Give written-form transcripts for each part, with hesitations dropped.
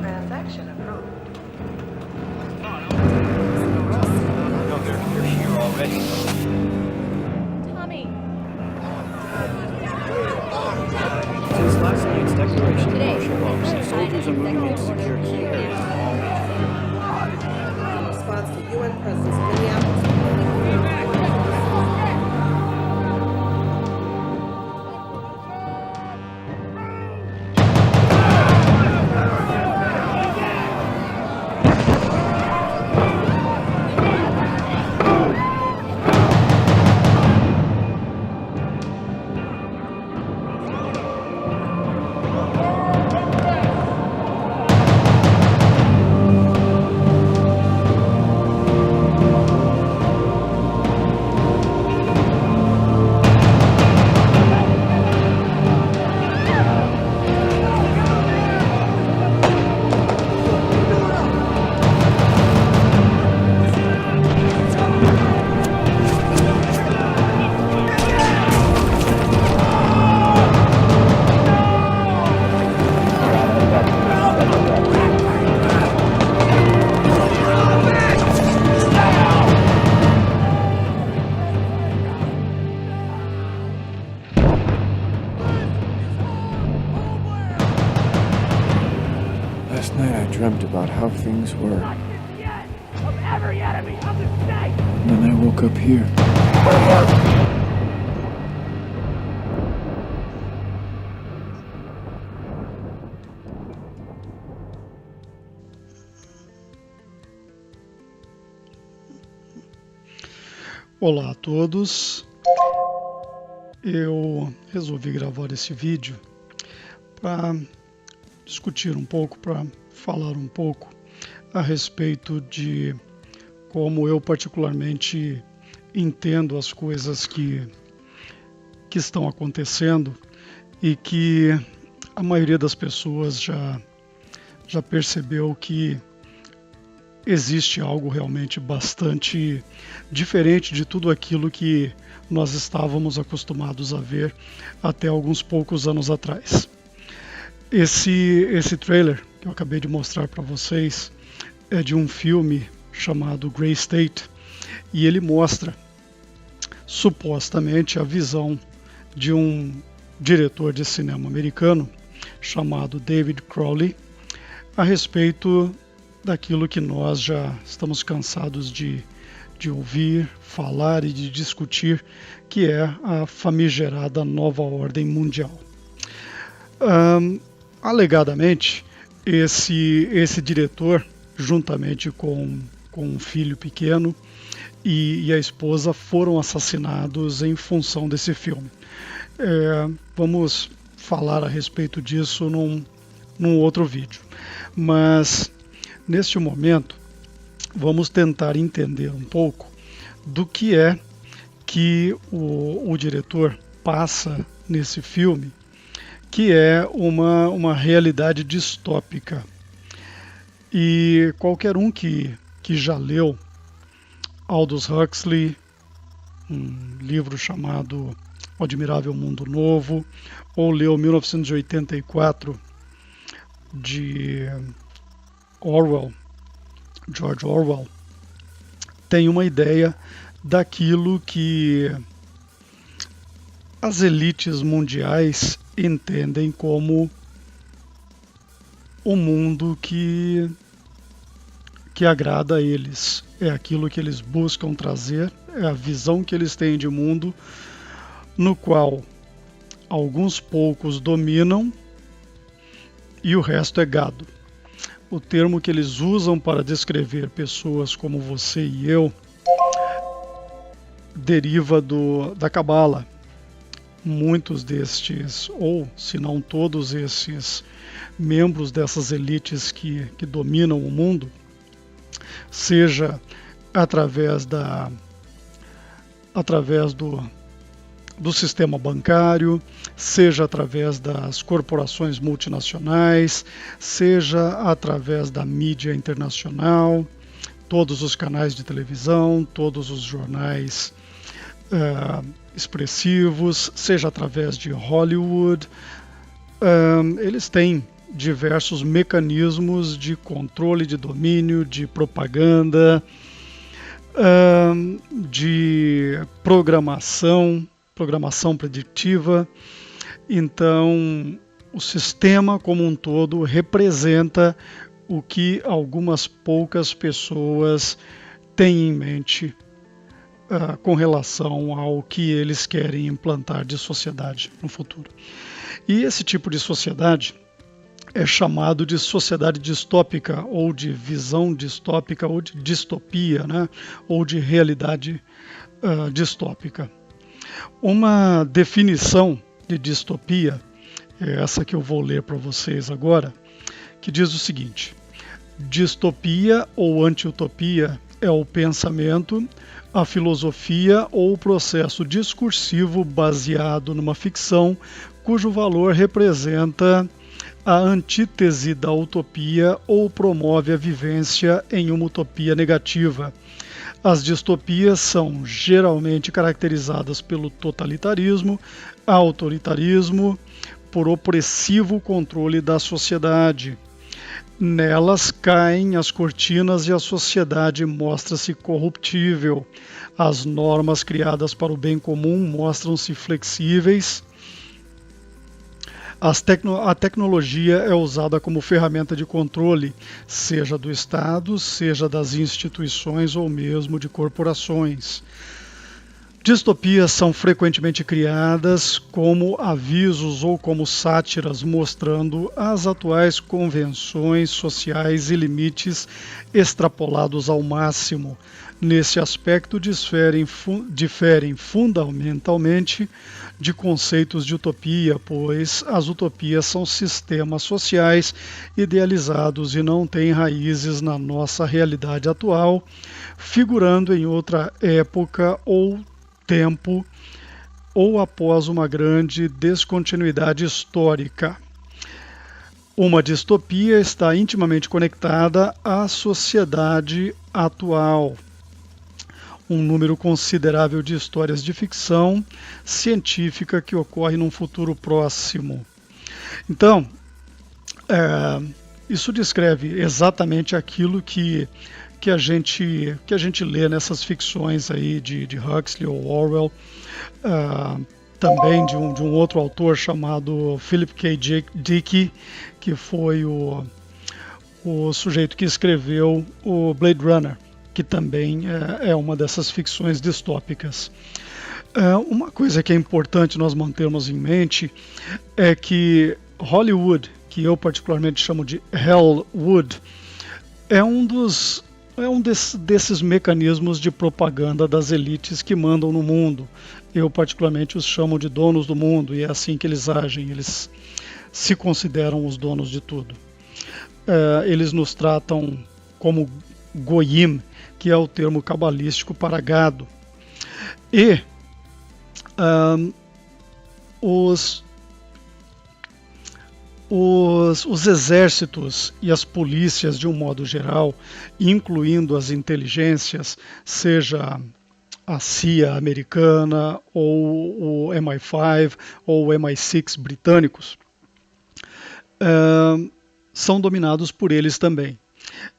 Transaction approved. No, they're here already. Tommy, Since last night's declaration of Today, martial law, soldiers are moving in to secure key areas. In response to UN presence in Minneapolis. Last night I dreamt about how things were. And then I woke up here. Olá a todos, eu resolvi gravar esse vídeo para discutir um pouco, para falar um pouco a respeito de como eu particularmente entendo as coisas que estão acontecendo e que a maioria das pessoas já percebeu que existe algo realmente bastante diferente de tudo aquilo que nós estávamos acostumados a ver até alguns poucos anos atrás. Esse trailer que eu acabei de mostrar para vocês é de um filme chamado Grey State e ele mostra supostamente a visão de um diretor de cinema americano chamado David Crowley a respeito daquilo que nós já estamos cansados de ouvir, falar e de discutir, que é a famigerada nova ordem mundial. Alegadamente, esse diretor, juntamente com um filho pequeno e a esposa, foram assassinados em função desse filme. Vamos falar a respeito disso num outro vídeo. Mas neste momento, vamos tentar entender um pouco do que é que o diretor passa nesse filme, que é uma realidade distópica. E qualquer um que já leu Aldous Huxley, um livro chamado O Admirável Mundo Novo, ou leu 1984 de George Orwell, tem uma ideia daquilo que as elites mundiais entendem como o mundo que agrada a eles. É aquilo que eles buscam trazer, é a visão que eles têm de mundo, no qual alguns poucos dominam e o resto é gado. O termo que eles usam para descrever pessoas como você e eu deriva da Cabala. Muitos destes, ou se não todos esses membros dessas elites que dominam o mundo, seja através do sistema bancário, seja através das corporações multinacionais, seja através da mídia internacional, todos os canais de televisão, todos os jornais expressivos, seja através de Hollywood, eles têm diversos mecanismos de controle, de domínio, de propaganda, de programação preditiva. Então, o sistema como um todo representa o que algumas poucas pessoas têm em mente com relação ao que eles querem implantar de sociedade no futuro. E esse tipo de sociedade é chamado de sociedade distópica, ou de visão distópica, ou de distopia, né? Ou de realidade distópica. Uma definição de distopia é essa que eu vou ler para vocês agora, que diz o seguinte: distopia ou anti-utopia é o pensamento, a filosofia ou o processo discursivo baseado numa ficção cujo valor representa a antítese da utopia ou promove a vivência em uma utopia negativa. As distopias são geralmente caracterizadas pelo totalitarismo, autoritarismo, por opressivo controle da sociedade. Nelas caem as cortinas e a sociedade mostra-se corruptível. As normas criadas para o bem comum mostram-se flexíveis. A tecnologia é usada como ferramenta de controle, seja do Estado, seja das instituições ou mesmo de corporações. Distopias são frequentemente criadas como avisos ou como sátiras, mostrando as atuais convenções sociais e limites extrapolados ao máximo. Nesse aspecto, diferem fundamentalmente de conceitos de utopia, pois as utopias são sistemas sociais idealizados e não têm raízes na nossa realidade atual, figurando em outra época ou tempo ou após uma grande descontinuidade histórica. Uma distopia está intimamente conectada à sociedade atual. Um número considerável de histórias de ficção científica que ocorre num futuro próximo. Então, isso descreve exatamente aquilo que a gente lê nessas ficções aí de Huxley ou Orwell, também de um outro autor chamado Philip K. Dick, que foi o sujeito que escreveu o Blade Runner, que também é uma dessas ficções distópicas. Uma coisa que é importante nós mantermos em mente é que Hollywood, que eu particularmente chamo de Hellwood, é um desses mecanismos de propaganda das elites que mandam no mundo. Eu particularmente os chamo de donos do mundo, e é assim que eles agem, eles se consideram os donos de tudo. Eles nos tratam como goyim, que é o termo cabalístico para gado. E os exércitos e as polícias, de um modo geral, incluindo as inteligências, seja a CIA americana, ou o MI5, ou o MI6 britânicos, são dominados por eles também.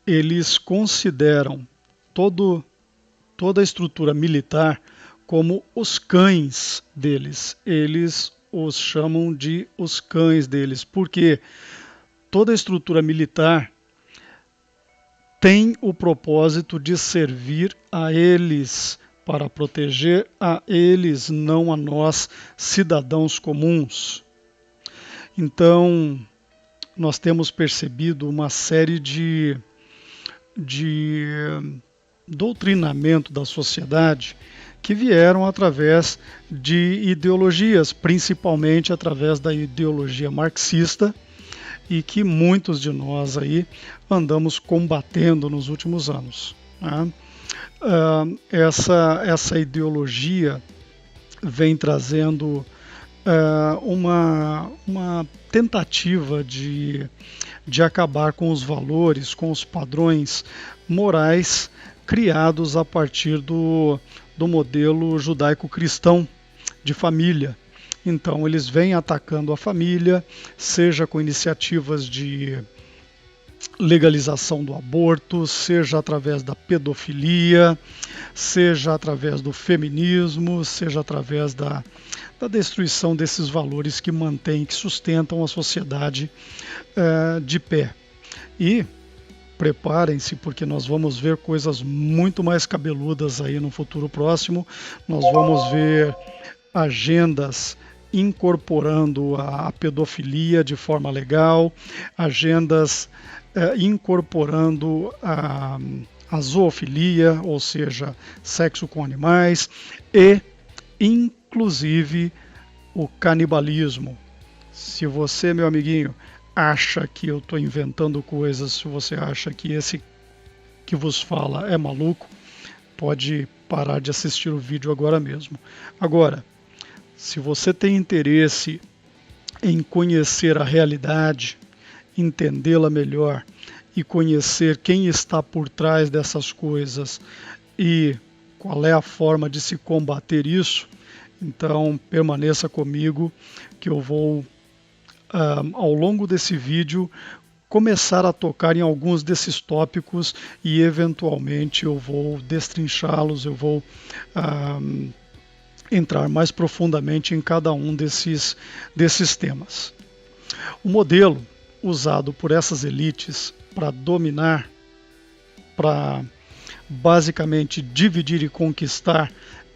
Eles consideram toda a estrutura militar como os cães deles. Eles os chamam de os cães deles, porque toda a estrutura militar tem o propósito de servir a eles, para proteger a eles, não a nós, cidadãos comuns. Então, nós temos percebido uma série de doutrinamento da sociedade que vieram através de ideologias, principalmente através da ideologia marxista, e que muitos de nós aí andamos combatendo nos últimos anos, né? Essa ideologia vem trazendo uma tentativa de acabar com os valores, com os padrões morais criados a partir do modelo judaico-cristão de família. Então eles vêm atacando a família, seja com iniciativas de legalização do aborto, seja através da pedofilia, seja através do feminismo, seja através da destruição desses valores que mantêm, que sustentam a sociedade de pé. E preparem-se, porque nós vamos ver coisas muito mais cabeludas aí no futuro próximo. Nós vamos ver agendas incorporando a pedofilia de forma legal, agendas incorporando a zoofilia, ou seja, sexo com animais, e inclusive o canibalismo. Se você, meu amiguinho, acha que eu estou inventando coisas, se você acha que esse que vos fala é maluco, pode parar de assistir o vídeo agora mesmo. Agora, se você tem interesse em conhecer a realidade, entendê-la melhor e conhecer quem está por trás dessas coisas e qual é a forma de se combater isso, então permaneça comigo que eu vou, ao longo desse vídeo, começar a tocar em alguns desses tópicos e eventualmente eu vou destrinchá-los, eu vou entrar mais profundamente em cada um desses temas. O modelo usado por essas elites para dominar, para basicamente dividir e conquistar,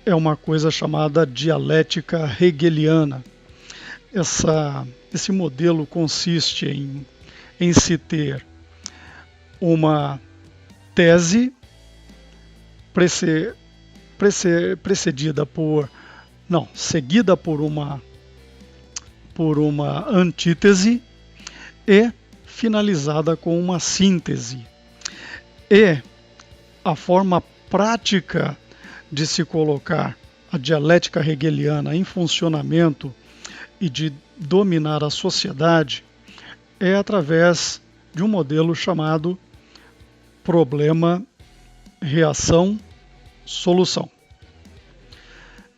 é uma coisa chamada dialética hegeliana. Esse modelo consiste em se ter uma tese seguida por uma antítese e finalizada com uma síntese. E a forma prática de se colocar a dialética hegeliana em funcionamento e de dominar a sociedade é através de um modelo chamado problema, reação, solução.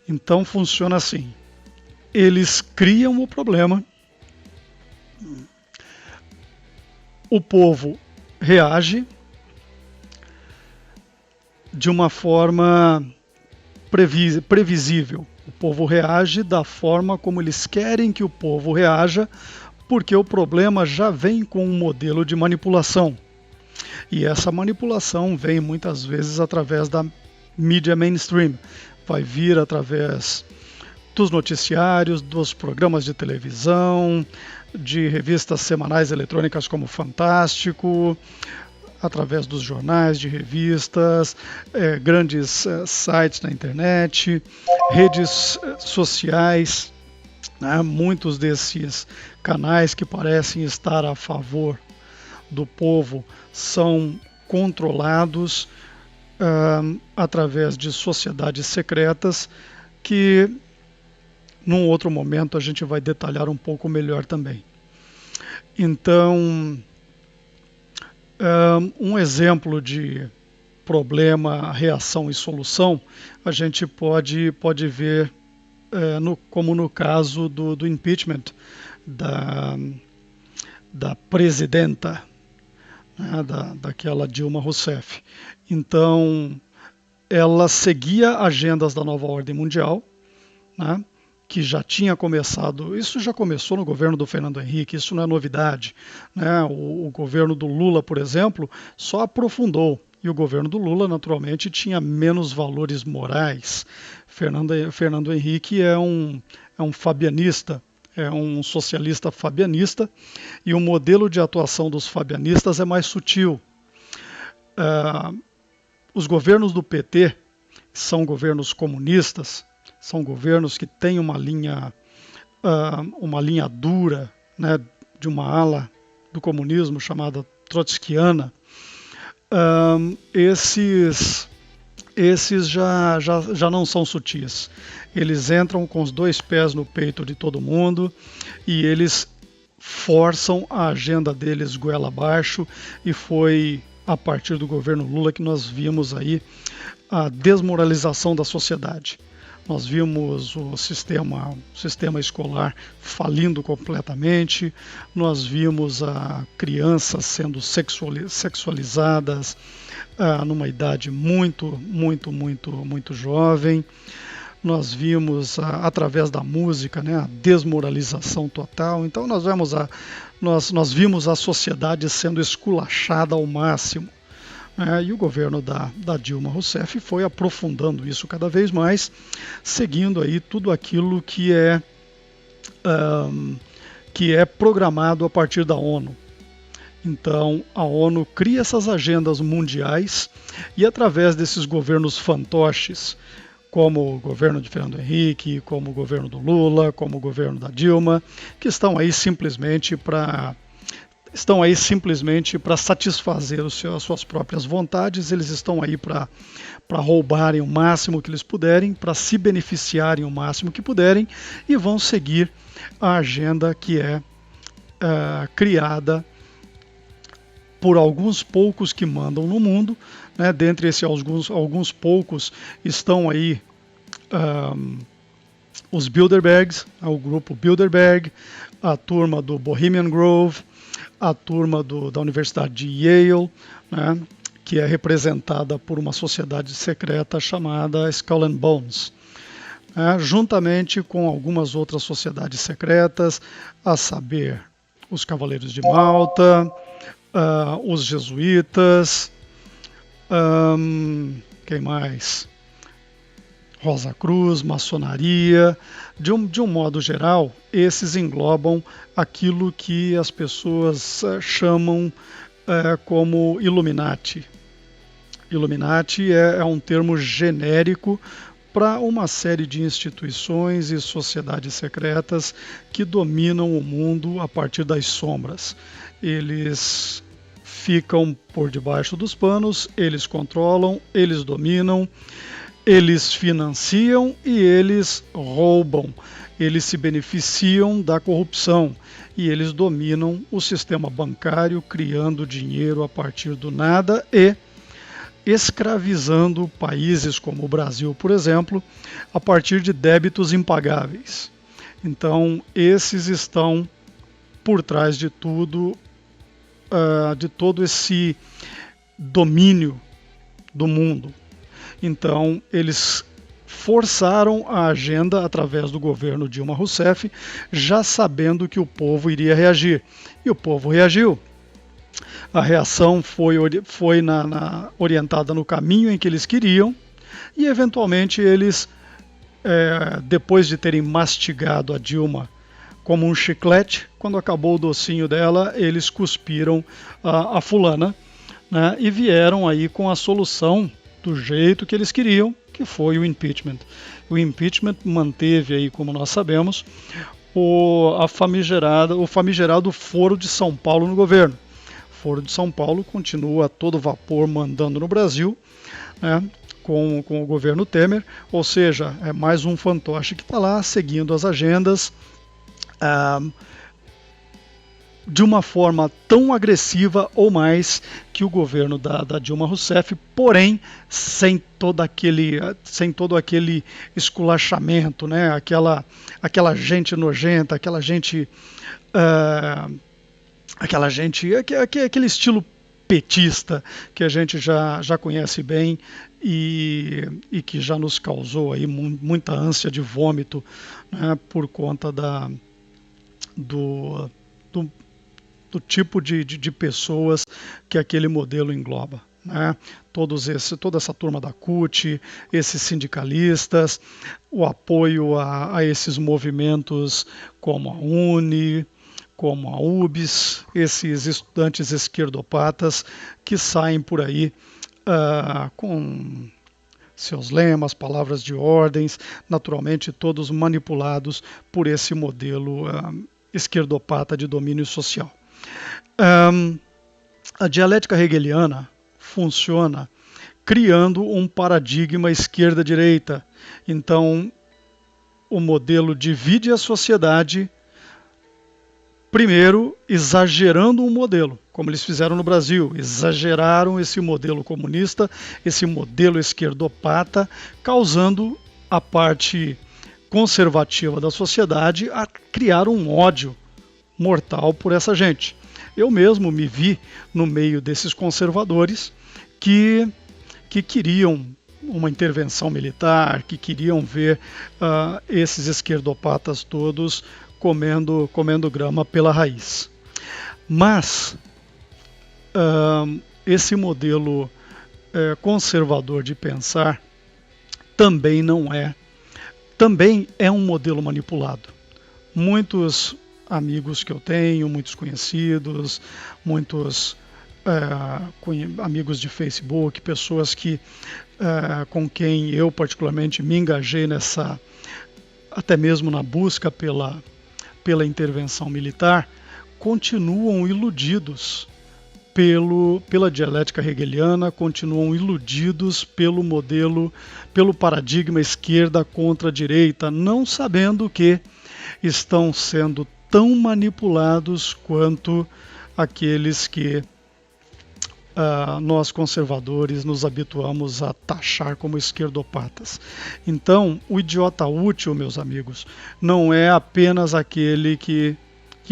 Então funciona assim: eles criam o problema, o povo reage de uma forma previsível. O povo reage da forma como eles querem que o povo reaja, porque o problema já vem com um modelo de manipulação. E essa manipulação vem muitas vezes através da mídia mainstream. Vai vir através dos noticiários, dos programas de televisão, de revistas semanais eletrônicas como Fantástico, através dos jornais, de revistas, grandes sites na internet, redes sociais, né? Muitos desses canais que parecem estar a favor do povo são controlados através de sociedades secretas que num outro momento a gente vai detalhar um pouco melhor também. Então, um exemplo de problema, reação e solução a gente pode ver como no caso do impeachment da presidenta, né, daquela Dilma Rousseff. Então, ela seguia agendas da nova ordem mundial, né, que já tinha começado, isso já começou no governo do Fernando Henrique, isso não é novidade, né? O governo do Lula, por exemplo, só aprofundou, e o governo do Lula, naturalmente, tinha menos valores morais. Fernando Henrique é um fabianista, é um socialista fabianista, e o modelo de atuação dos fabianistas é mais sutil. Os governos do PT são governos comunistas, são governos que têm uma linha dura, né, de uma ala do comunismo chamada trotskiana. Esses já não são sutis. Eles entram com os dois pés no peito de todo mundo e eles forçam a agenda deles goela abaixo, e foi a partir do governo Lula que nós vimos aí a desmoralização da sociedade. Nós vimos o sistema escolar falindo completamente, nós vimos crianças sendo sexualizadas numa idade muito jovem. Nós vimos através da música, né, a desmoralização total. Então nós vimos a sociedade sendo esculachada ao máximo. E o governo da Dilma Rousseff foi aprofundando isso cada vez mais, seguindo aí tudo aquilo que é programado a partir da ONU. Então a ONU cria essas agendas mundiais e através desses governos fantoches, como o governo de Fernando Henrique, como o governo do Lula, como o governo da Dilma, que estão aí simplesmente para satisfazer as suas próprias vontades. Eles estão aí para roubarem o máximo que eles puderem, para se beneficiarem o máximo que puderem, e vão seguir a agenda que é criada por alguns poucos que mandam no mundo, né? Dentre esses alguns poucos estão aí os Bilderbergs, o grupo Bilderberg, a turma do Bohemian Grove, a turma da Universidade de Yale, né, que é representada por uma sociedade secreta chamada Skull and Bones, juntamente com algumas outras sociedades secretas, a saber, os Cavaleiros de Malta, os Jesuítas, quem mais? Rosa Cruz, maçonaria. De um modo geral, esses englobam aquilo que as pessoas chamam como Illuminati. Illuminati é um termo genérico para uma série de instituições e sociedades secretas que dominam o mundo a partir das sombras. Eles ficam por debaixo dos panos, eles controlam, eles dominam, eles financiam e eles roubam, eles se beneficiam da corrupção e eles dominam o sistema bancário, criando dinheiro a partir do nada e escravizando países como o Brasil, por exemplo, a partir de débitos impagáveis. Então, esses estão por trás de tudo, de todo esse domínio do mundo. Então, eles forçaram a agenda através do governo Dilma Rousseff, já sabendo que o povo iria reagir. E o povo reagiu. A reação foi orientada no caminho em que eles queriam, e eventualmente eles, depois de terem mastigado a Dilma como um chiclete, quando acabou o docinho dela, eles cuspiram a fulana, né, e vieram aí com a solução do jeito que eles queriam, que foi o impeachment. O impeachment manteve aí, como nós sabemos, o famigerado Foro de São Paulo no governo. O Foro de São Paulo continua a todo vapor mandando no Brasil, né, com o governo Temer, ou seja, é mais um fantoche que está lá seguindo as agendas de uma forma tão agressiva ou mais que o governo da Dilma Rousseff, porém sem todo aquele esculachamento, né? Aquela gente nojenta, aquele estilo petista que a gente já conhece bem e que já nos causou aí muita ânsia de vômito, né? Por conta do tipo de pessoas que aquele modelo engloba. né? Toda essa turma da CUT, esses sindicalistas, o apoio a esses movimentos como a UNE, como a UBS, esses estudantes esquerdopatas que saem por aí com seus lemas, palavras de ordens, naturalmente todos manipulados por esse modelo esquerdopata de domínio social. A dialética hegeliana funciona criando um paradigma esquerda-direita. Então, o modelo divide a sociedade, primeiro exagerando um modelo, como eles fizeram no Brasil, exageraram esse modelo comunista, esse modelo esquerdopata, causando a parte conservativa da sociedade a criar um ódio mortal por essa gente. Eu mesmo me vi no meio desses conservadores que queriam uma intervenção militar, que queriam ver esses esquerdopatas todos comendo grama pela raiz. Mas esse modelo conservador de pensar também é um modelo manipulado. Muitos amigos que eu tenho, muitos conhecidos, muitos amigos de Facebook, pessoas com quem eu particularmente me engajei até mesmo na busca pela intervenção militar, continuam iludidos pela dialética hegeliana, continuam iludidos pelo paradigma esquerda contra direita, não sabendo que estão sendo tão manipulados quanto aqueles que nós conservadores nos habituamos a taxar como esquerdopatas. Então, o idiota útil, meus amigos, não é apenas aquele que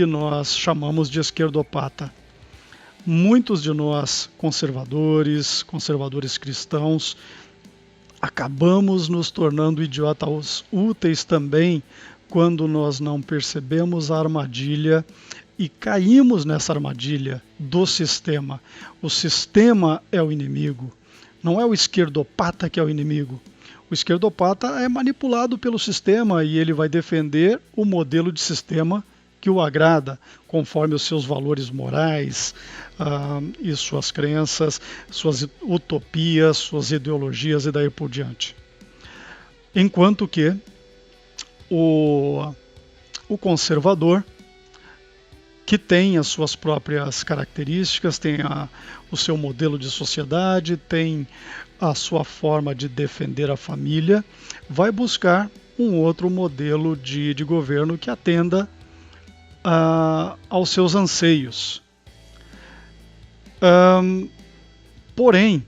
nós chamamos de esquerdopata. Muitos de nós, conservadores cristãos, acabamos nos tornando idiotas úteis também quando nós não percebemos a armadilha e caímos nessa armadilha do sistema. O sistema é o inimigo, não é o esquerdopata que é o inimigo. O esquerdopata é manipulado pelo sistema e ele vai defender o modelo de sistema que o agrada, conforme os seus valores morais e suas crenças, suas utopias, suas ideologias e daí por diante. Enquanto que o conservador, que tem as suas próprias características, tem o seu modelo de sociedade, tem a sua forma de defender a família, vai buscar um outro modelo de governo que atenda aos seus anseios. Porém,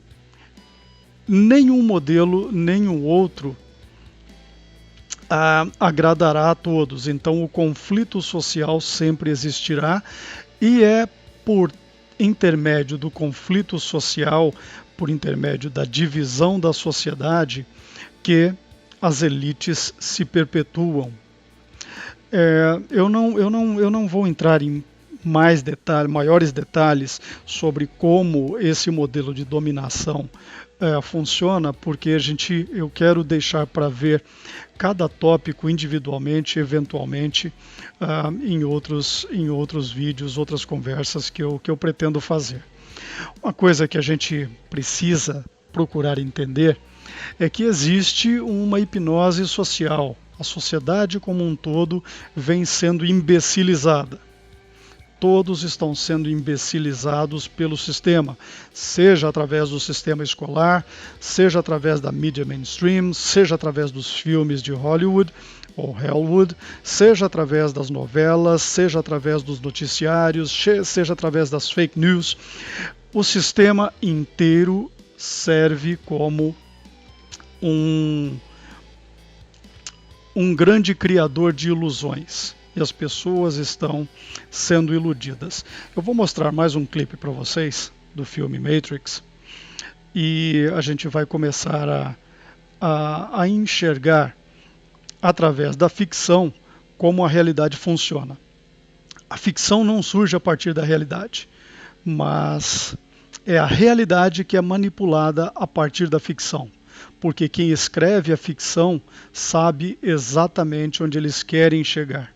nenhum modelo, nenhum outro agradará a todos. Então o conflito social sempre existirá e é por intermédio do conflito social, por intermédio da divisão da sociedade, que as elites se perpetuam. Eu não vou entrar em maiores detalhes sobre como esse modelo de dominação funciona, porque eu quero deixar para ver cada tópico individualmente, eventualmente, em outros vídeos, outras conversas que eu pretendo fazer. Uma coisa que a gente precisa procurar entender é que existe uma hipnose social. A sociedade como um todo vem sendo imbecilizada. Todos estão sendo imbecilizados pelo sistema, seja através do sistema escolar, seja através da mídia mainstream, seja através dos filmes de Hollywood ou Hollywood, seja através das novelas, seja através dos noticiários, seja através das fake news. O sistema inteiro serve como um grande criador de ilusões. E as pessoas estão sendo iludidas. Eu vou mostrar mais um clipe para vocês do filme Matrix e a gente vai começar a enxergar através da ficção como a realidade funciona. A ficção não surge a partir da realidade, mas é a realidade que é manipulada a partir da ficção. Porque quem escreve a ficção sabe exatamente onde eles querem chegar.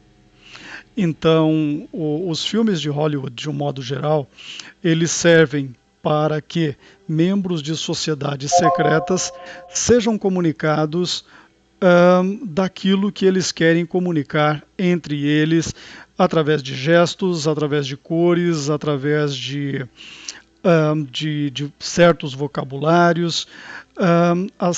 Então, os filmes de Hollywood, de um modo geral, eles servem para que membros de sociedades secretas sejam comunicados daquilo que eles querem comunicar entre eles, através de gestos, através de cores, através de certos vocabulários,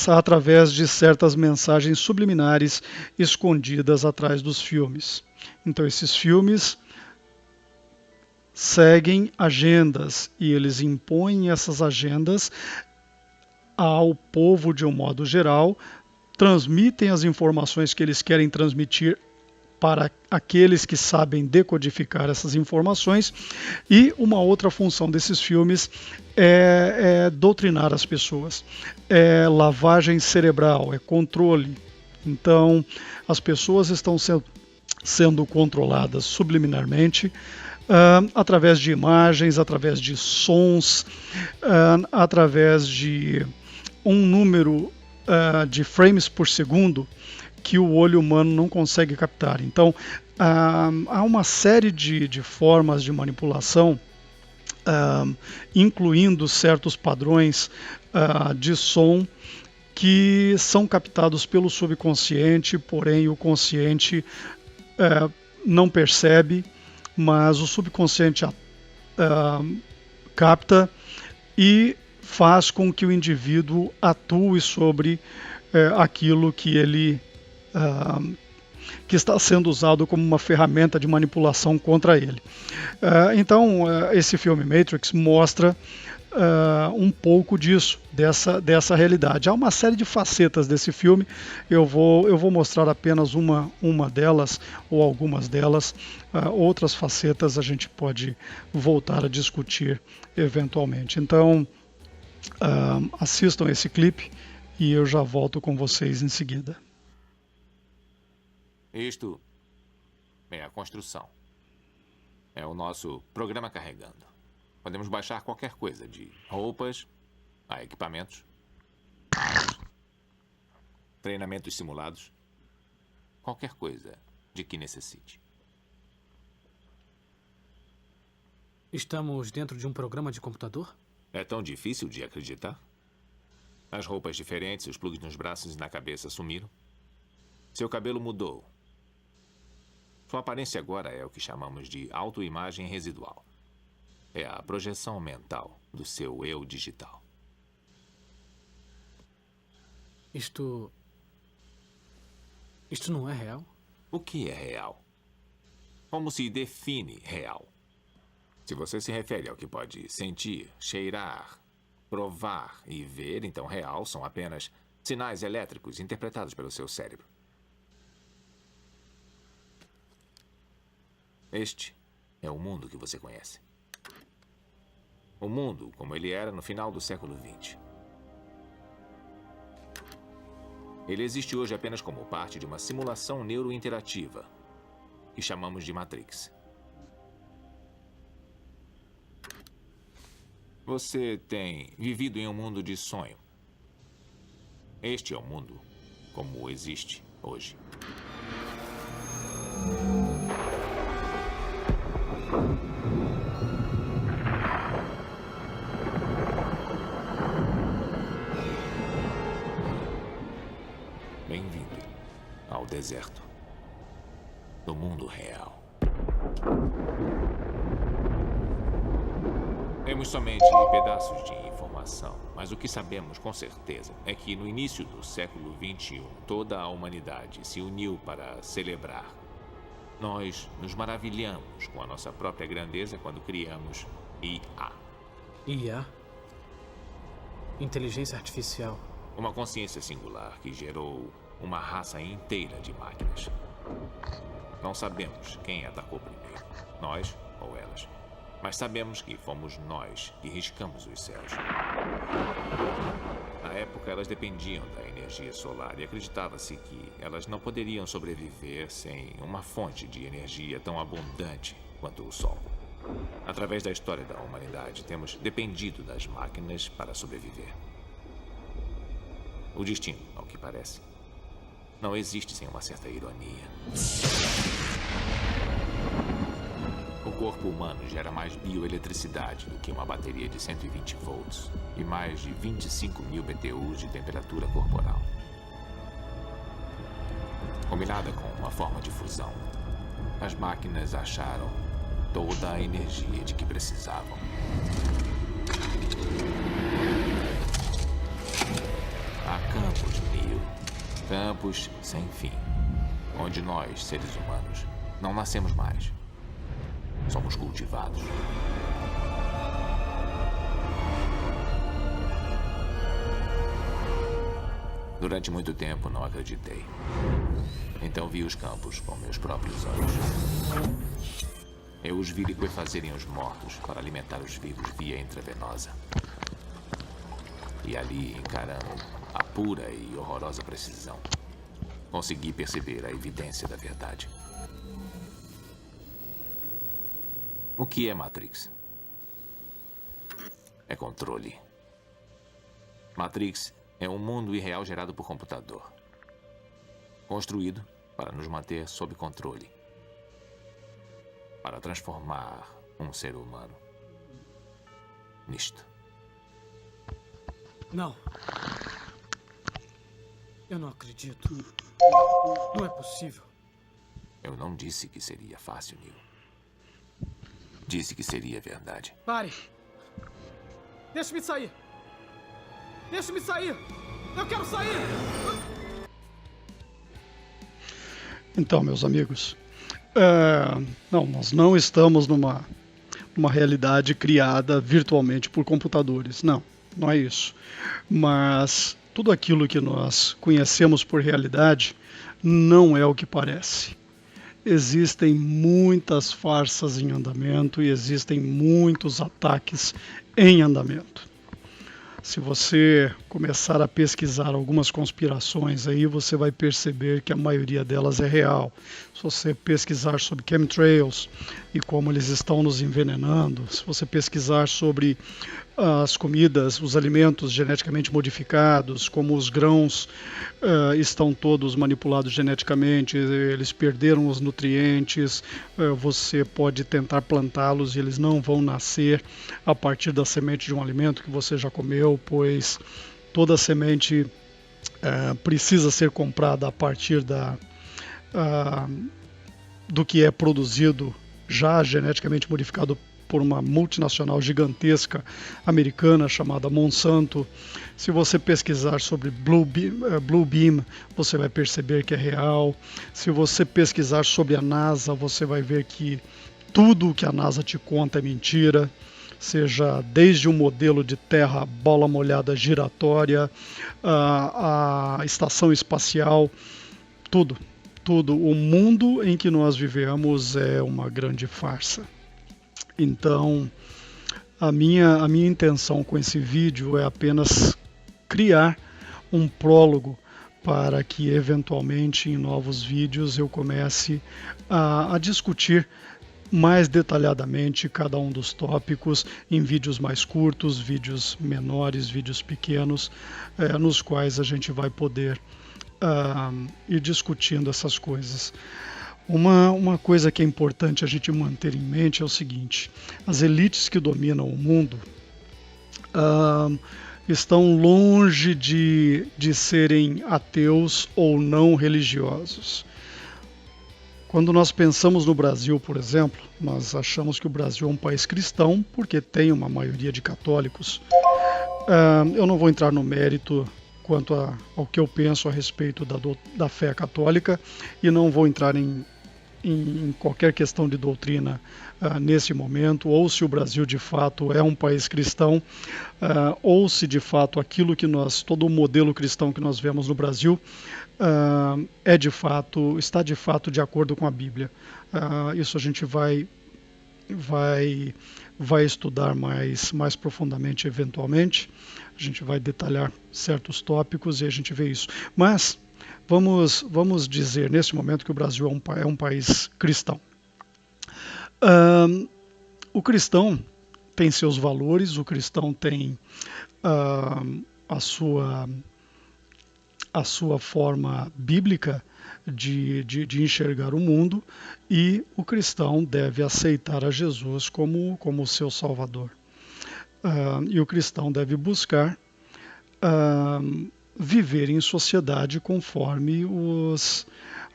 através de certas mensagens subliminares escondidas atrás dos filmes. Então, esses filmes seguem agendas e eles impõem essas agendas ao povo de um modo geral, transmitem as informações que eles querem transmitir para aqueles que sabem decodificar essas informações, e uma outra função desses filmes é doutrinar as pessoas, é lavagem cerebral, é controle. Então, as pessoas estão sendo controladas subliminarmente, através de imagens, através de sons, através de um número de frames por segundo que o olho humano não consegue captar. Então, há uma série de formas de manipulação, incluindo certos padrões de som que são captados pelo subconsciente, porém o consciente não percebe, mas o subconsciente capta e faz com que o indivíduo atue sobre aquilo que ele que está sendo usado como uma ferramenta de manipulação contra ele. Então, esse filme Matrix mostra um pouco disso, dessa realidade. Há uma série de facetas desse filme, eu vou mostrar apenas uma delas, ou algumas delas. Outras facetas a gente pode voltar a discutir eventualmente. Então, assistam esse clipe e eu já volto com vocês em seguida. Isto é a construção. É o nosso programa carregando. Podemos baixar qualquer coisa, de roupas a equipamentos, treinamentos simulados, qualquer coisa de que necessite. Estamos dentro de um programa de computador? É tão difícil de acreditar? As roupas diferentes, os plugs nos braços e na cabeça sumiram. Seu cabelo mudou. Sua aparência agora é o que chamamos de autoimagem residual. É a projeção mental do seu eu digital. Isto não é real? O que é real? Como se define real? Se você se refere ao que pode sentir, cheirar, provar e ver, então real são apenas sinais elétricos interpretados pelo seu cérebro. Este é o mundo que você conhece. O mundo como ele era no final do século XX. Ele existe hoje apenas como parte de uma simulação neurointerativa que chamamos de Matrix. Você tem vivido em um mundo de sonho. Este é o mundo como existe hoje. Bem-vindo ao deserto do mundo real. Temos somente pedaços de informação, mas o que sabemos com certeza é que no início do século XXI, toda a humanidade se uniu para celebrar. Nós nos maravilhamos com a nossa própria grandeza quando criamos IA. IA? Inteligência artificial. Uma consciência singular que gerou uma raça inteira de máquinas. Não sabemos quem atacou primeiro, nós ou elas. Mas sabemos que fomos nós que riscamos os céus. Na época, elas dependiam da energia solar e acreditava-se que elas não poderiam sobreviver sem uma fonte de energia tão abundante quanto o Sol. Através da história da humanidade, temos dependido das máquinas para sobreviver. O destino, ao que parece, não existe sem uma certa ironia. O corpo humano gera mais bioeletricidade do que uma bateria de 120 volts e mais de 25 mil BTUs de temperatura corporal. Combinada com uma forma de fusão, as máquinas acharam toda a energia de que precisavam. Há campos, Neo. Campos sem fim. Onde nós, seres humanos, não nascemos mais. Somos cultivados. Durante muito tempo não acreditei. Então vi os campos com meus próprios olhos. Eu os vi liquefazerem os mortos para alimentar os vivos via intravenosa. E ali, encarando a pura e horrorosa precisão, consegui perceber a evidência da verdade. O que é Matrix? É controle. Matrix é um mundo irreal gerado por computador, construído para nos manter sob controle, para transformar um ser humano nisto. Não. Eu não acredito. Não é possível. Eu não disse que seria fácil, Neo. Disse que seria verdade. Pare. Deixe-me sair. Deixe-me sair. Eu quero sair. Então, meus amigos, não, nós não estamos numa realidade criada virtualmente por computadores. Não, não é isso. Mas tudo aquilo que nós conhecemos por realidade não é o que parece. Existem muitas farsas em andamento e existem muitos ataques em andamento. Se você começar a pesquisar algumas conspirações aí, você vai perceber que a maioria delas é real. Se você pesquisar sobre chemtrails e como eles estão nos envenenando, se você pesquisar sobre as comidas, os alimentos geneticamente modificados, como os grãos estão todos manipulados geneticamente, eles perderam os nutrientes, você pode tentar plantá-los e eles não vão nascer a partir da semente de um alimento que você já comeu, pois toda semente precisa ser comprada a partir do que é produzido já geneticamente modificado por uma multinacional gigantesca americana chamada Monsanto. Se você pesquisar sobre Blue Beam, você vai perceber que é real. Se você pesquisar sobre a NASA, você vai ver que tudo o que a NASA te conta é mentira. Seja desde um modelo de terra bola molhada giratória, a estação espacial, tudo. O mundo em que nós vivemos é uma grande farsa. Então, a minha intenção com esse vídeo é apenas criar um prólogo para que, eventualmente, em novos vídeos eu comece a discutir mais detalhadamente cada um dos tópicos em vídeos mais curtos, vídeos menores, vídeos pequenos, nos quais a gente vai poder ir discutindo essas coisas. Uma coisa que é importante a gente manter em mente é o seguinte: as elites que dominam o mundo estão longe de serem ateus ou não religiosos. Quando nós pensamos no Brasil, por exemplo, nós achamos que o Brasil é um país cristão porque tem uma maioria de católicos. Eu não vou entrar no mérito quanto ao que eu penso a respeito da fé católica e não vou entrar em qualquer questão de doutrina nesse momento, ou se o Brasil de fato é um país cristão, ou se de fato todo o modelo cristão que nós vemos no Brasil está de fato de acordo com a Bíblia. Isso a gente vai estudar mais profundamente eventualmente. A gente vai detalhar certos tópicos e a gente vê isso. Mas vamos dizer nesse momento que o Brasil é um país cristão. O cristão tem seus valores, o cristão tem a sua forma bíblica de enxergar o mundo, e o cristão deve aceitar a Jesus como seu Salvador. E o cristão deve buscar viver em sociedade conforme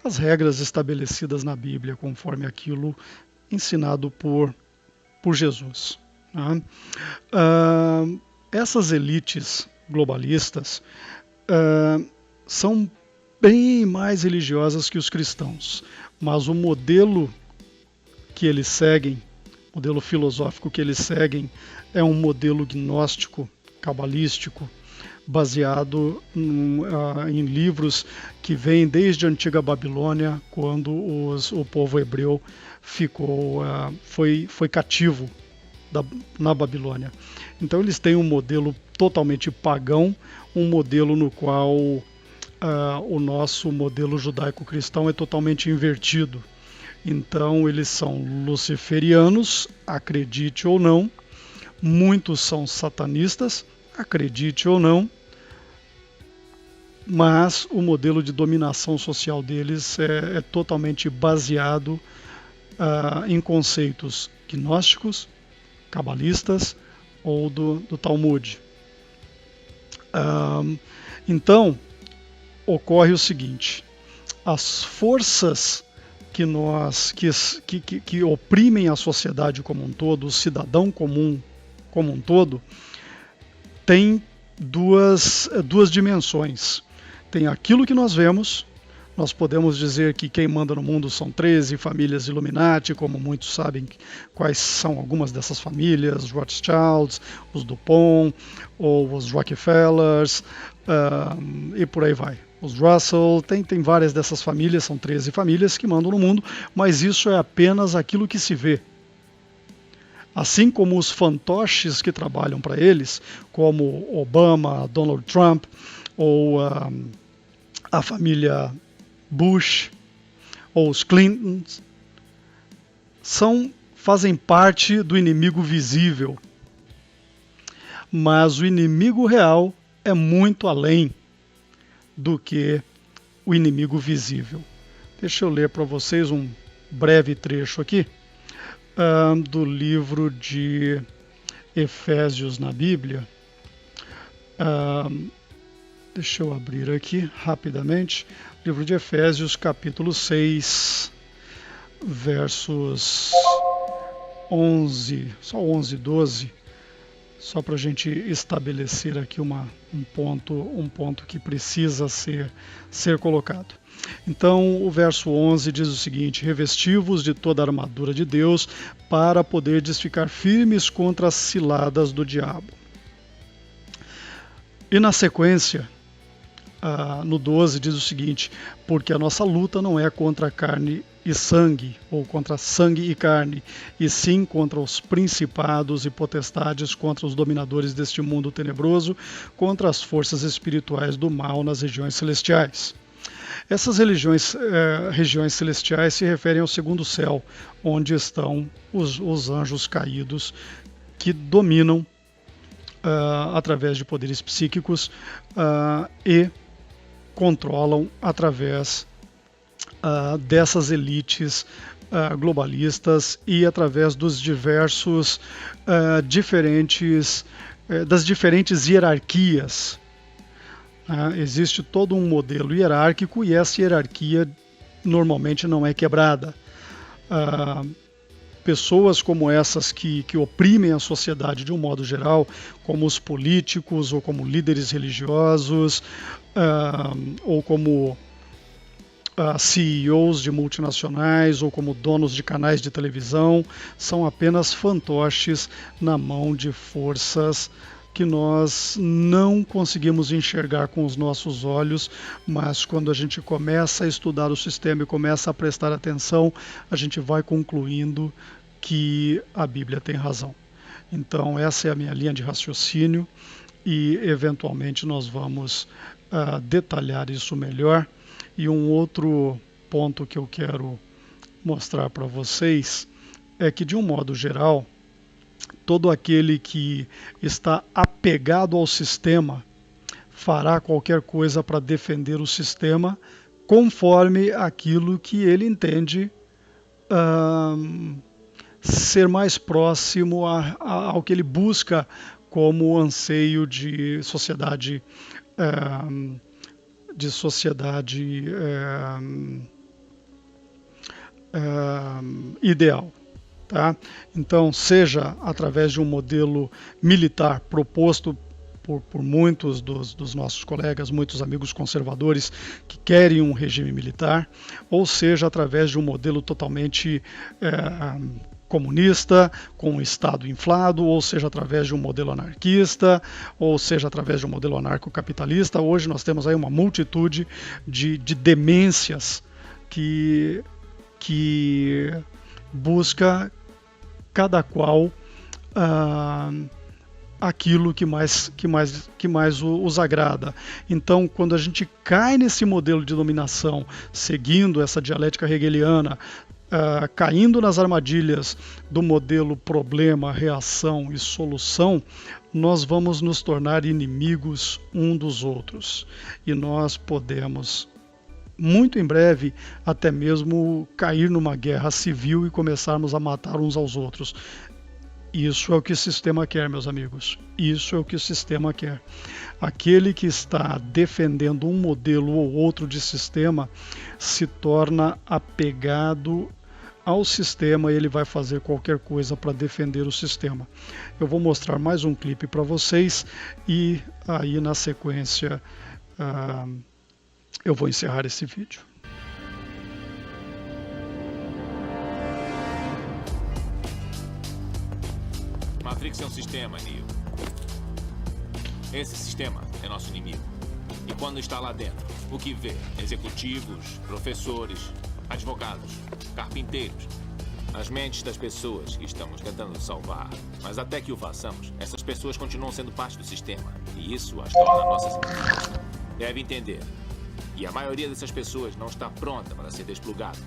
as regras estabelecidas na Bíblia, conforme aquilo ensinado por Jesus. Né? Essas elites globalistas são bem mais religiosas que os cristãos, mas o modelo que eles seguem, o modelo filosófico que eles seguem, é um modelo gnóstico, cabalístico, baseado em livros que vêm desde a antiga Babilônia, quando o povo hebreu foi cativo na Babilônia. Então eles têm um modelo totalmente pagão, um modelo no qual o nosso modelo judaico-cristão é totalmente invertido. Então eles são luciferianos, acredite ou não, muitos são satanistas, acredite ou não, mas o modelo de dominação social deles é totalmente baseado em conceitos gnósticos, cabalistas ou do Talmud. Então, ocorre o seguinte: as forças que oprimem a sociedade como um todo, o cidadão comum como um todo, tem duas dimensões. Tem aquilo que nós vemos. Nós podemos dizer que quem manda no mundo são 13 famílias Illuminati, como muitos sabem quais são algumas dessas famílias: os Rothschilds, os Dupont, ou os Rockefellers, e por aí vai. Os Russell, tem várias dessas famílias, são 13 famílias que mandam no mundo, mas isso é apenas aquilo que se vê. Assim como os fantoches que trabalham para eles, como Obama, Donald Trump, ou a família Bush, ou os Clintons, fazem parte do inimigo visível. Mas o inimigo real é muito além do que o inimigo visível. Deixa eu ler para vocês um breve trecho aqui do livro de Efésios na Bíblia. Deixa eu abrir aqui rapidamente. Livro de Efésios, capítulo 6, versos 11, só 11 e 12, só para a gente estabelecer aqui um ponto que precisa ser colocado. Então, o verso 11 diz o seguinte: revesti-vos de toda a armadura de Deus, para poderdes ficar firmes contra as ciladas do diabo. E na sequência, no 12 diz o seguinte: porque a nossa luta não é contra carne e sangue, ou contra sangue e carne, e sim contra os principados e potestades, contra os dominadores deste mundo tenebroso, contra as forças espirituais do mal nas regiões celestiais. Essas regiões celestiais se referem ao segundo céu, onde estão os anjos caídos que dominam através de poderes psíquicos e controlam através dessas elites globalistas e através dos das diferentes hierarquias. Existe todo um modelo hierárquico e essa hierarquia normalmente não é quebrada. Pessoas como essas que oprimem a sociedade de um modo geral, como os políticos ou como líderes religiosos, ou como CEOs de multinacionais ou como donos de canais de televisão, são apenas fantoches na mão de forças que nós não conseguimos enxergar com os nossos olhos, mas quando a gente começa a estudar o sistema e começa a prestar atenção, a gente vai concluindo que a Bíblia tem razão. Então essa é a minha linha de raciocínio e eventualmente nós vamos detalhar isso melhor. E um outro ponto que eu quero mostrar para vocês é que, de um modo geral, todo aquele que está apegado ao sistema fará qualquer coisa para defender o sistema conforme aquilo que ele entende ser mais próximo ao que ele busca como anseio de sociedade ideal. Tá? Então, seja através de um modelo militar proposto por muitos dos nossos colegas, muitos amigos conservadores que querem um regime militar, ou seja através de um modelo totalmente comunista, com um Estado inflado, ou seja através de um modelo anarquista, ou seja através de um modelo anarcocapitalista. Hoje nós temos aí uma multitude de demências que busca cada qual aquilo que mais os agrada. Então, quando a gente cai nesse modelo de dominação, seguindo essa dialética hegeliana, caindo nas armadilhas do modelo problema, reação e solução, nós vamos nos tornar inimigos um dos outros. E nós podemos, muito em breve, até mesmo cair numa guerra civil e começarmos a matar uns aos outros. Isso é o que o sistema quer, meus amigos. Isso é o que o sistema quer. Aquele que está defendendo um modelo ou outro de sistema se torna apegado ao sistema e ele vai fazer qualquer coisa para defender o sistema. Eu vou mostrar mais um clipe para vocês e aí na sequência eu vou encerrar esse vídeo. Matrix é um sistema, Neo. Esse sistema é nosso inimigo. E quando está lá dentro, o que vê? Executivos, professores, advogados, carpinteiros. As mentes das pessoas que estamos tentando salvar. Mas até que o façamos, essas pessoas continuam sendo parte do sistema. E isso as torna nossas inimigas. Deve entender. E a maioria dessas pessoas não está pronta para ser desplugada.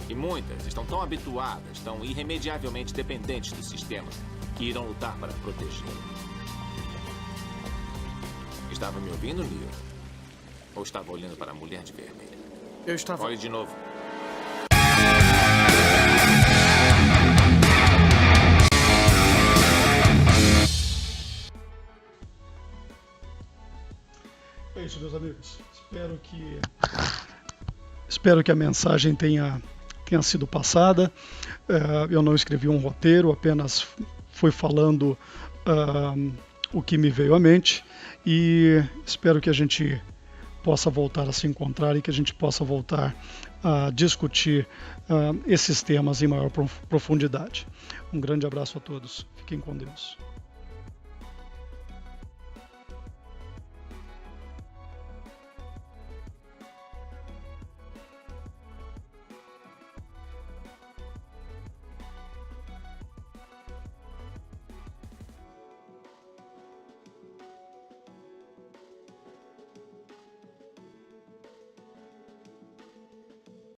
E muitas estão tão habituadas, tão irremediavelmente dependentes do sistema, que irão lutar para protegê-lo. Estava me ouvindo, Neo? Ou estava olhando para a mulher de vermelho? Eu estava... Olhe de novo. É isso, meus amigos. Espero que a mensagem tenha sido passada. Eu não escrevi um roteiro, apenas fui falando o que me veio à mente e espero que a gente possa voltar a se encontrar e que a gente possa voltar a discutir esses temas em maior profundidade. Um grande abraço a todos. Fiquem com Deus.